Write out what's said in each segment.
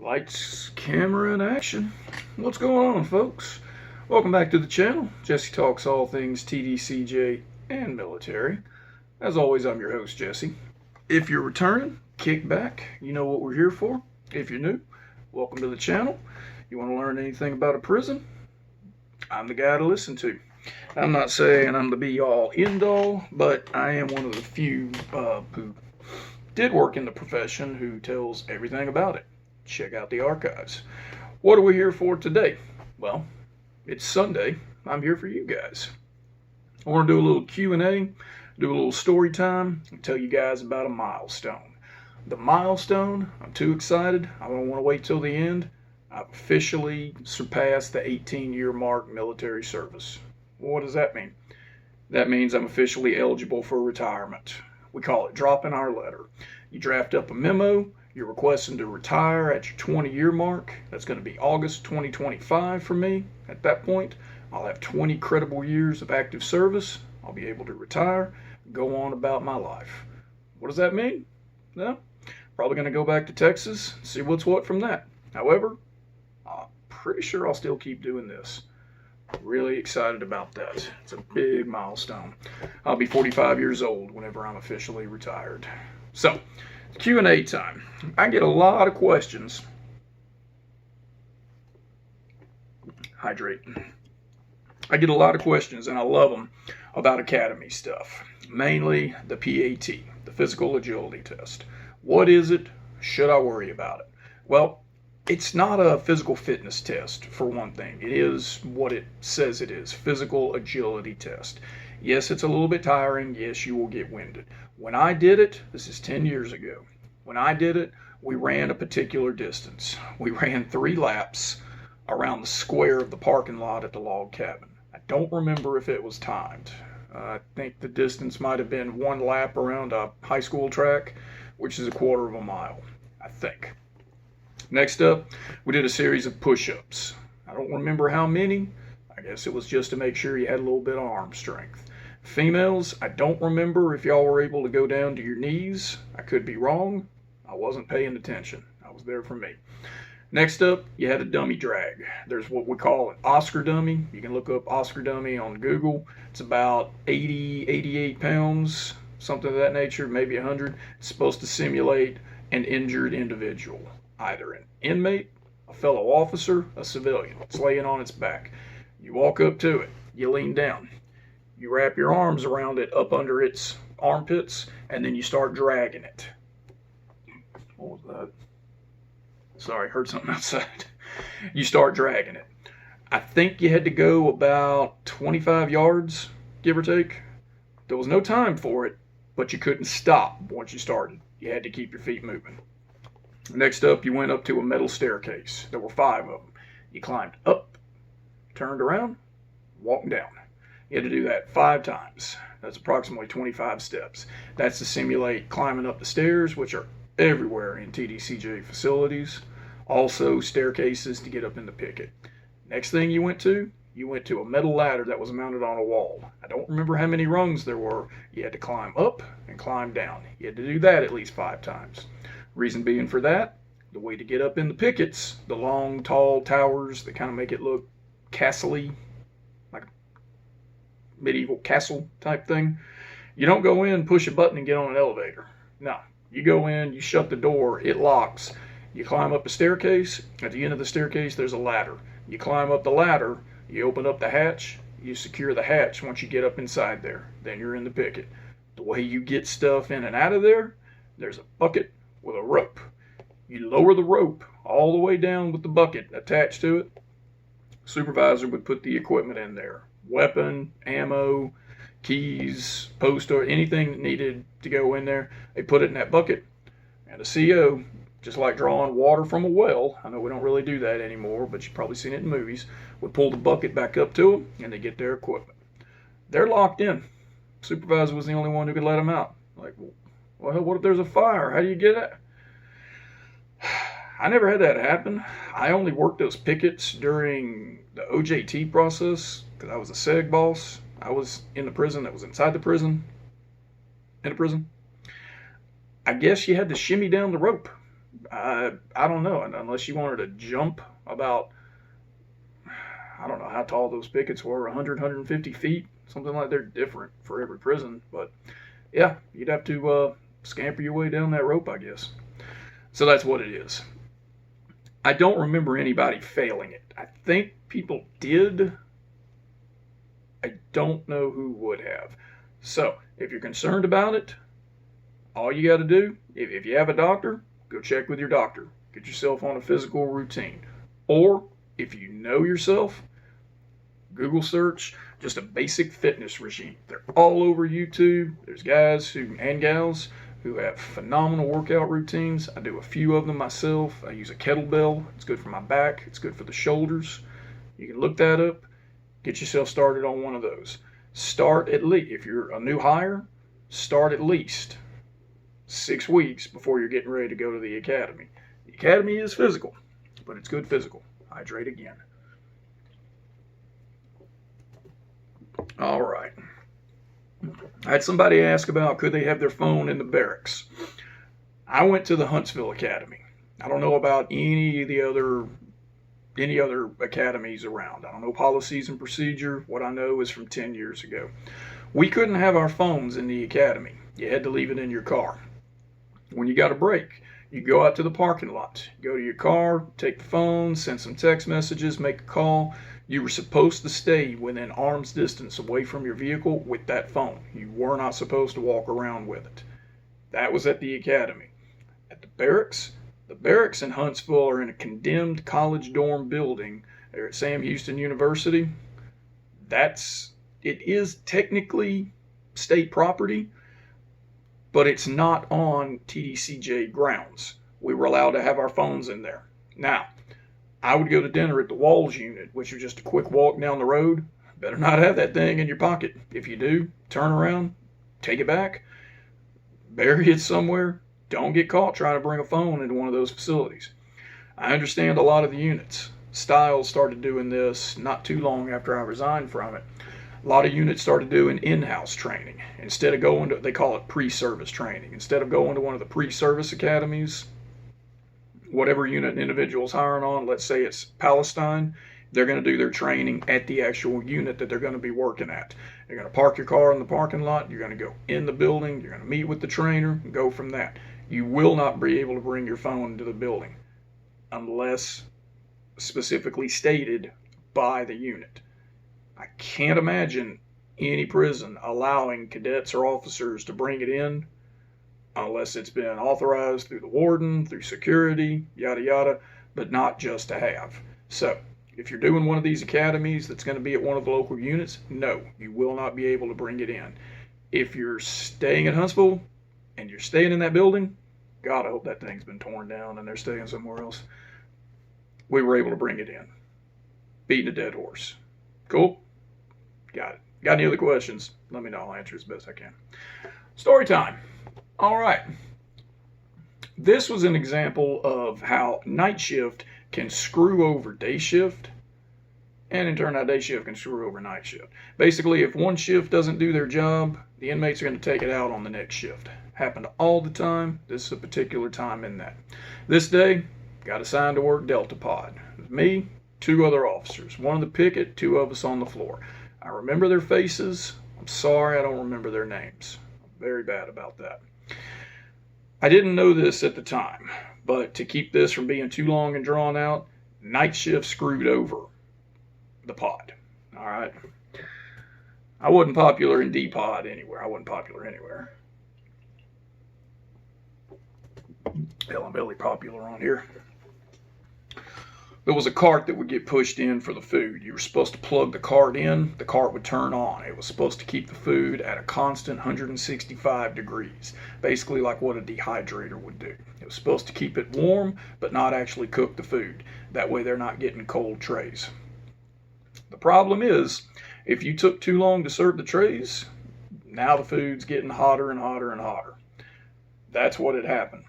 Lights, camera, and action. What's going on, folks? Welcome back to the channel. Jesse talks all things TDCJ and military. As always, I'm your host, Jesse. If you're returning, kick back. You know what we're here for. If you're new, welcome to the channel. You want to learn anything about a prison? I'm the guy to listen to. I'm not saying I'm the be-all, end-all, but I am one of the few who did work in the profession who tells everything about it. Check out the archives. What are we here for today? Well, it's Sunday. I'm here for you guys. I want to do a little Q&A, do a little story time, and tell you guys about a milestone. The milestone, I'm too excited. I don't want to wait till the end. I've officially surpassed the 18-year mark military service. Well, what does that mean? That means I'm officially eligible for retirement. We call it dropping our letter. You draft up a memo. You're requesting to retire at your 20-year mark. That's going to be August 2025 for me. At that point, I'll have 20 credible years of active service. I'll be able to retire, go on about my life. What does that mean? Well, probably going to go back to Texas, see what's what from that. However, I'm pretty sure I'll still keep doing this. Really excited about that. It's a big milestone. I'll be 45 years old whenever I'm officially retired. So, Q&A time. I get a lot of questions. Hydrate. I get a lot of questions, and I love them, about academy stuff. Mainly the PAT, the physical agility test. What is it? Should I worry about it? Well, it's not a physical fitness test, for one thing. It is what it says it is, physical agility test. Yes, it's a little bit tiring. Yes, you will get winded. When I did it, this is 10 years ago. When I did it, we ran a particular distance. We ran 3 laps around the square of the parking lot at the log cabin. I don't remember if it was timed. I think the distance might have been 1 lap around a high school track, which is a 1/4 mile, I think. Next up, we did a series of push-ups. I don't remember how many. I guess it was just to make sure you had a little bit of arm strength. Females, I don't remember if y'all were able to go down to your knees. I could be wrong. I wasn't paying attention. I was there for me. Next up, you had a dummy drag. There's what we call an Oscar dummy. You can look up Oscar dummy on Google. It's about 80, 88 pounds, something of that nature, maybe 100. It's supposed to simulate an injured individual, either an inmate, a fellow officer, a civilian. It's laying on its back. You walk up to it. You lean down. You wrap your arms around it up under its armpits, and then you start dragging it. What was that? Sorry, heard something outside. You start dragging it. I think you had to go about 25 yards, give or take. There was no time for it, but you couldn't stop once you started. You had to keep your feet moving. Next up, you went up to a metal staircase. There were 5 of them. You climbed up, turned around, walked down. You had to do that 5 times. That's approximately 25 steps. That's to simulate climbing up the stairs, which are everywhere in TDCJ facilities. Also staircases to get up in the picket. Next thing you went to a metal ladder that was mounted on a wall. I don't remember how many rungs there were. You had to climb up and climb down. You had to do that at least 5 times. Reason being for that, the way to get up in the pickets, the long, tall towers that kind of make it look castle-y, like a medieval castle type thing. You don't go in, push a button, and get on an elevator. No. You go in, you shut the door, it locks. You climb up the staircase. At the end of the staircase, there's a ladder. You climb up the ladder, you open up the hatch, you secure the hatch once you get up inside there. Then you're in the picket. The way you get stuff in and out of there, there's a bucket with a rope. You lower the rope all the way down with the bucket attached to it. Supervisor would put the equipment in there. Weapon, ammo, keys, poster, anything that needed to go in there. They put it in that bucket. And the CO, just like drawing water from a well, I know we don't really do that anymore, but you've probably seen it in movies, would pull the bucket back up to them, and they get their equipment. They're locked in. Supervisor was the only one who could let them out. Like, well, what if there's a fire? How do you get it? I never had that happen. I only worked those pickets during the OJT process because I was a SEG boss. I was in the prison that was inside the prison. In a prison. I guess you had to shimmy down the rope. I don't know, unless you wanted to jump about, I don't know how tall those pickets were, 100, 150 feet, something like that. They're different for every prison. But yeah, you'd have to scamper your way down that rope, I guess. So that's what it is. I don't remember anybody failing it. I think people did. I don't know who would have. So if you're concerned about it, all you got to do, if you have a doctor, go check with your doctor. Get yourself on a physical routine. Or if you know yourself, Google search just a basic fitness regime. They're all over YouTube. There's guys and gals who have phenomenal workout routines. I do a few of them myself. I use a kettlebell. It's good for my back. It's good for the shoulders. You can look that up. Get yourself started on one of those. Start at least, if you're a new hire, start at least 6 weeks before you're getting ready to go to the academy. The academy is physical, but it's good physical. Hydrate again. All right. I had somebody ask about could they have their phone in the barracks. I went to the Huntsville Academy. I don't know about any other academies around. I don't know policies and procedure. What I know is from 10 years ago. We couldn't have our phones in the academy. You had to leave it in your car. When you got a break, you go out to the parking lot, go to your car, take the phone, send some text messages, make a call. You were supposed to stay within arm's distance away from your vehicle with that phone. You were not supposed to walk around with it. That was at the academy. At the barracks in Huntsville are in a condemned college dorm building. They're at Sam Houston University. It is technically state property, but it's not on TDCJ grounds. We were allowed to have our phones in there. Now, I would go to dinner at the Walls Unit, which is just a quick walk down the road. Better not have that thing in your pocket. If you do, turn around, take it back, bury it somewhere. Don't get caught trying to bring a phone into one of those facilities. I understand a lot of the units. Stiles started doing this not too long after I resigned from it. A lot of units started doing in-house training. Instead of going to, they call it pre-service training. Instead of going to one of the pre-service academies, whatever unit an individual's hiring on, let's say it's Palestine, they're going to do their training at the actual unit that they're going to be working at. You're going to park your car in the parking lot. You're going to go in the building. You're going to meet with the trainer and go from that. You will not be able to bring your phone into the building unless specifically stated by the unit. I can't imagine any prison allowing cadets or officers to bring it in unless it's been authorized through the warden, through security, yada yada, but not just to have. So, if you're doing one of these academies that's going to be at one of the local units, no, you will not be able to bring it in. If you're staying at Huntsville and you're staying in that building, God, I hope that thing's been torn down and they're staying somewhere else. We were able to bring it in. Beating a dead horse. Cool? Got it. Got any other questions? Let me know. I'll answer as best I can. Story time. All right. This was an example of how night shift can screw over day shift, and in turn, how day shift can screw over night shift. Basically, if one shift doesn't do their job, the inmates are going to take it out on the next shift. Happened all the time. This is a particular time in that. This day, got assigned to work Delta Pod. Me, 2 other officers. One on the picket, 2 of us on the floor. I remember their faces. I'm sorry I don't remember their names. I'm very bad about that. I didn't know this at the time, but to keep this from being too long and drawn out, night shift screwed over the pod. All right. I wasn't popular in D-pod anywhere. I wasn't popular anywhere. Hell, I'm barely popular on here. There was a cart that would get pushed in for the food. You were supposed to plug the cart in. The cart would turn on. It was supposed to keep the food at a constant 165 degrees, basically like what a dehydrator would do. It was supposed to keep it warm, but not actually cook the food. That way they're not getting cold trays. The problem is, if you took too long to serve the trays, now the food's getting hotter and hotter and hotter. That's what had happened.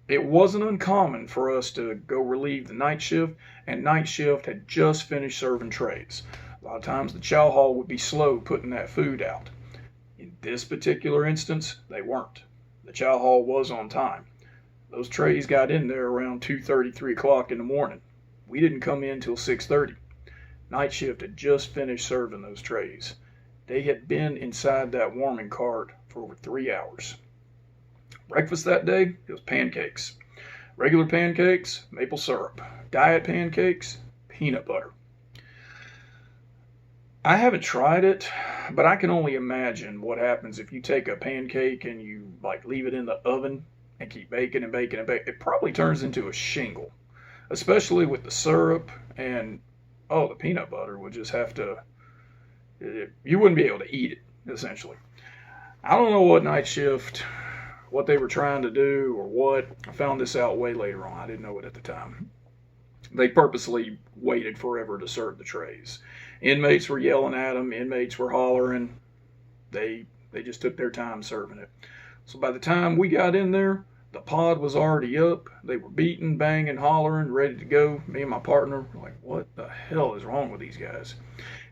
It wasn't uncommon for us to go relieve the night shift, and night shift had just finished serving trays. A lot of times the chow hall would be slow putting that food out. In this particular instance, they weren't. The chow hall was on time. Those trays got in there around 2:30, 3 o'clock in the morning. We didn't come in till 6:30. Night shift had just finished serving those trays. They had been inside that warming cart for over 3 hours. Breakfast that day, it was pancakes. Regular pancakes, maple syrup. Diet pancakes, peanut butter. I haven't tried it, but I can only imagine what happens if you take a pancake and you like leave it in the oven and keep baking and baking and baking. It probably turns into a shingle, especially with the syrup and the peanut butter would just have to. You wouldn't be able to eat it essentially. I don't know what night shift, what they were trying to do or what. I found this out way later on. I didn't know it at the time. They purposely waited forever to serve the trays. Inmates were yelling at them. Inmates were hollering. They just took their time serving it. So by the time we got in there, the pod was already up. They were beating, banging, hollering, ready to go. Me and my partner were like, what the hell is wrong with these guys?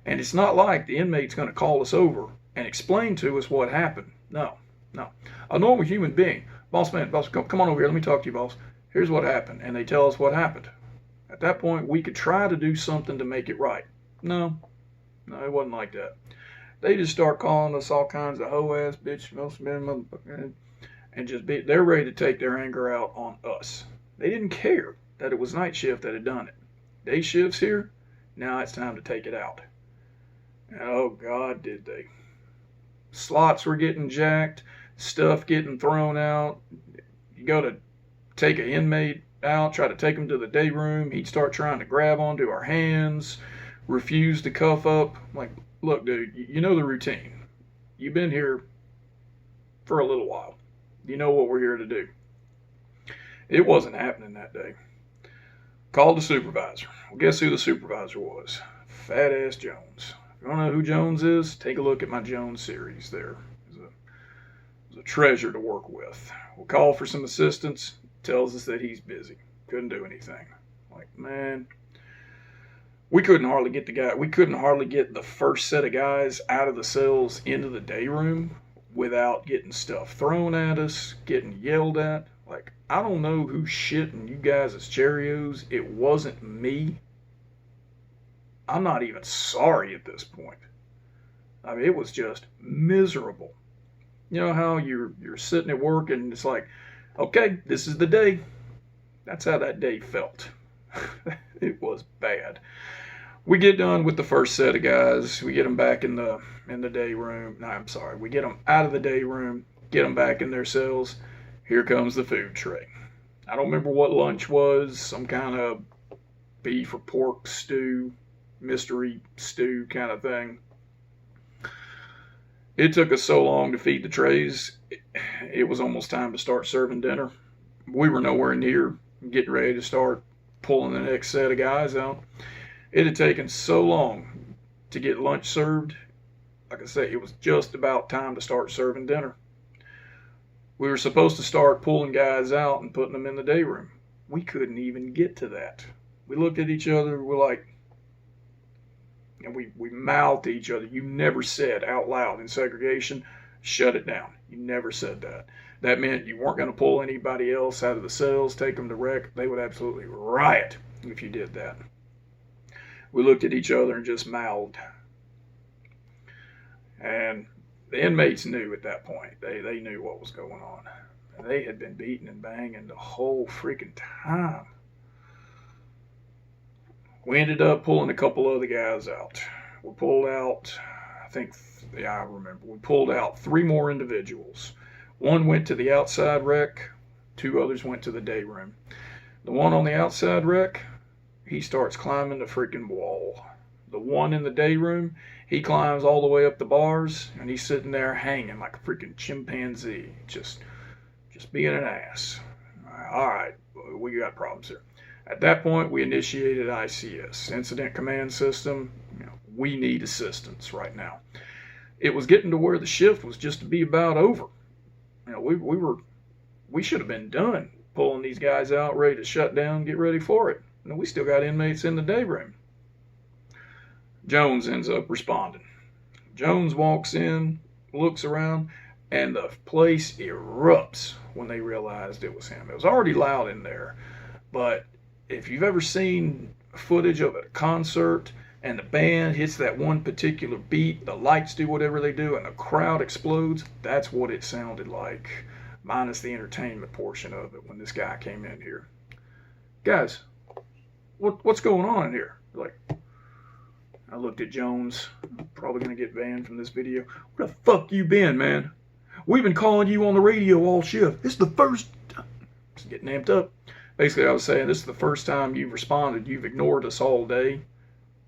And it's not like the inmate's going to call us over and explain to us what happened. No. A normal human being. Boss man, come on over here. Let me talk to you, boss. Here's what happened. And they tell us what happened. At that point, we could try to do something to make it right. No, it wasn't like that. They just start calling us all kinds of hoe-ass, bitch, and they're ready to take their anger out on us. They didn't care that it was night shift that had done it. Day shift's here, now it's time to take it out. And oh God, did they. Slots were getting jacked, stuff getting thrown out. You go to take an inmate out, try to take him to the day room. He'd start trying to grab onto our hands, refuse to cuff up. I'm like, look, dude, you know the routine. You've been here for a little while. You know what we're here to do. It wasn't happening that day. Called the supervisor. Well, guess who the supervisor was? Fat ass Jones. If you don't know who Jones is, take a look at my Jones series there. It was a treasure to work with. We'll call for some assistance. Tells us that he's busy. Couldn't do anything. Like, man, we couldn't hardly get the first set of guys out of the cells into the day room without getting stuff thrown at us, getting yelled at. Like, I don't know who shit in you guys' Cheerios. It wasn't me. I'm not even sorry at this point. I mean, it was just miserable. You know how you're sitting at work and it's like, okay, this is the day. That's how that day felt. It was bad. We get done with the first set of guys. We get them back in the day room. No, I'm sorry. We get them out of the day room, get them back in their cells. Here comes the food tray. I don't remember what lunch was. Some kind of beef or pork stew, mystery stew kind of thing. It took us so long to feed the trays. It was almost time to start serving dinner. We were nowhere near getting ready to start pulling the next set of guys out. It had taken so long to get lunch served. Like I say, it was just about time to start serving dinner. We were supposed to start pulling guys out and putting them in the day room. We couldn't even get to that. We looked at each other, we're like, and we mouthed to each other. You never said out loud in segregation, shut it down. You never said that. That meant you weren't going to pull anybody else out of the cells, take them to rec. They would absolutely riot if you did that. We looked at each other and just mouthed. And the inmates knew at that point. They knew what was going on. They had been beating and banging the whole freaking time. We ended up pulling a couple other guys out. We pulled out, I remember. We pulled out 3 more individuals. One went to the outside rec. 2 others went to the day room. The one on the outside rec, he starts climbing the freaking wall. The one in the day room, he climbs all the way up the bars, and he's sitting there hanging like a freaking chimpanzee, just being an ass. All right, we got problems here. At that point, we initiated ICS, Incident Command System. We need assistance right now. It was getting to where the shift was just to be about over. We should have been done pulling these guys out, ready to shut down, get ready for it. We still got inmates in the day room. Jones ends up responding. Jones walks in, looks around. and the place erupts when they realized it was him. It was already loud in there, but if you've ever seen footage of a concert and the band hits that one particular beat, the lights do whatever they do, and the crowd explodes, that's what it sounded like, minus the entertainment portion of it when this guy came in here. Guys, what's going on in here? Like, I looked at Jones. I'm probably going to get banned from this video. Where the fuck you been, man? We've been calling you on the radio all shift. This is the first... Just getting amped up. Basically, I was saying, this is the first time you've responded. You've ignored us all day.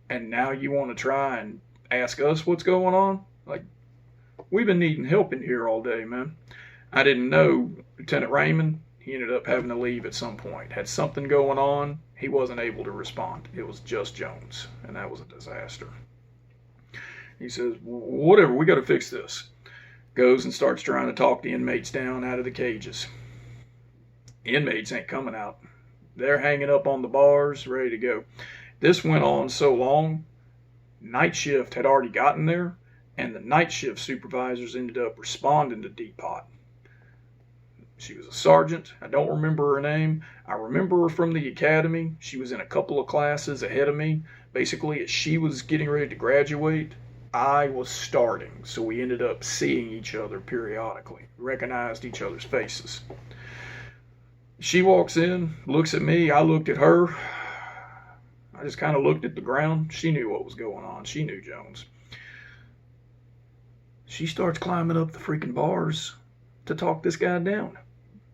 And now you want to try and ask us what's going on? Like, we've been needing help in here all day, man. I didn't know Lieutenant Raymond. He ended up having to leave at some point. Had something going on. He wasn't able to respond. It was just Jones, and that was a disaster. He says, whatever, we got to fix this. Goes and starts trying to talk the inmates down out of the cages. Inmates ain't coming out. They're hanging up on the bars, ready to go. This went on so long, night shift had already gotten there, and the night shift supervisors ended up responding to Depot. She was a sergeant. I don't remember her name. I remember her from the academy. She was in a couple of classes ahead of me. Basically, as she was getting ready to graduate, I was starting. So we ended up seeing each other periodically, recognized each other's faces. She walks in, looks at me. I looked at her. I just kind of looked at the ground. She knew what was going on. She knew Jones. She starts climbing up the freaking bars to talk this guy down.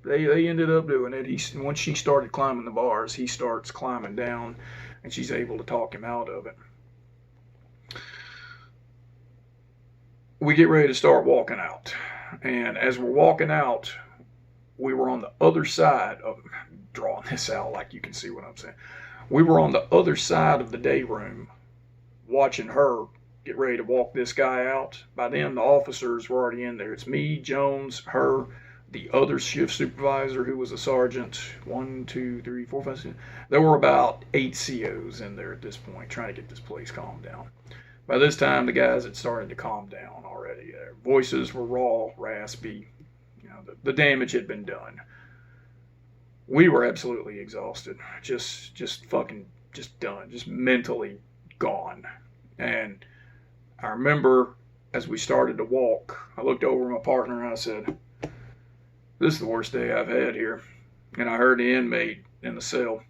They ended up doing it. Once she started climbing the bars, he starts climbing down, and she's able to talk him out of it. We get ready to start walking out. And as we're walking out, we were on the other side of, drawing this out like you can see what I'm saying. We were on the other side of the day room watching her get ready to walk this guy out. By then, the officers were already in there. It's me, Jones, her, the other shift supervisor who was a sergeant. 1, 2, 3, 4, 5, 6. There were about 8 COs in there at this point trying to get this place calmed down. By this time, the guys had started to calm down already. Their voices were raw, raspy. You know, the damage had been done. We were absolutely exhausted. Just done. Just mentally gone. And I remember as we started to walk, I looked over at my partner and I said, this is the worst day I've had here. And I heard the inmate in the cell,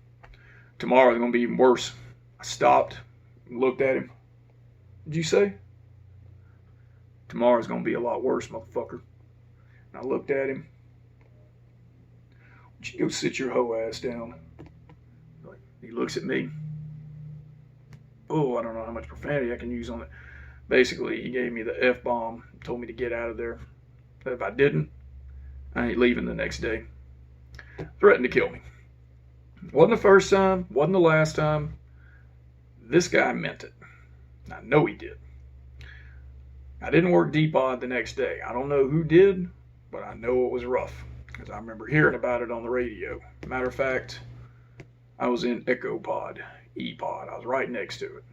tomorrow's going to be even worse. I stopped and looked at him. What'd you say? Tomorrow's going to be a lot worse, motherfucker. And I looked at him. Why don't you go sit your hoe ass down? He looks at me. Oh, I don't know how much profanity I can use on it. Basically, he gave me the F-bomb, told me to get out of there. If I didn't, I ain't leaving the next day. Threatened to kill me. Wasn't the first time, wasn't the last time. This guy meant it. I know he did. I didn't work Depot the next day. I don't know who did, but I know it was rough because I remember hearing about it on the radio. Matter of fact, I was in Echo Pod, E-Pod. I was right next to it.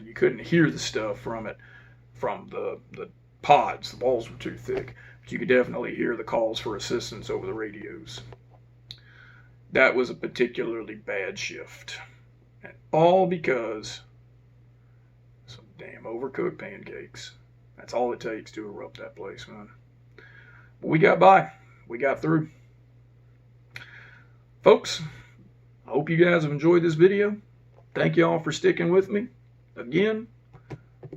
You couldn't hear the stuff from it, from the pods. The walls were too thick. But you could definitely hear the calls for assistance over the radios. That was a particularly bad shift. And all because some damn overcooked pancakes. That's all it takes to erupt that place, man. But we got by. We got through. Folks, I hope you guys have enjoyed this video. Thank you all for sticking with me. Again,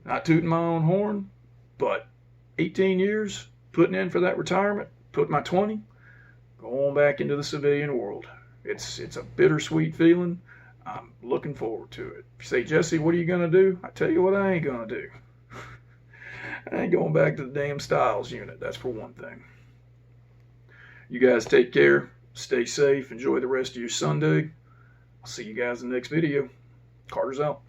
not tooting my own horn, but 18 years putting in for that retirement, put my 20, going back into the civilian world. It's a bittersweet feeling. I'm looking forward to it. If you say, Jesse, what are you going to do? I tell you what I ain't going to do. I ain't going back to the damn Stiles unit. That's for one thing. You guys take care. Stay safe. Enjoy the rest of your Sunday. I'll see you guys in the next video. Carter's out.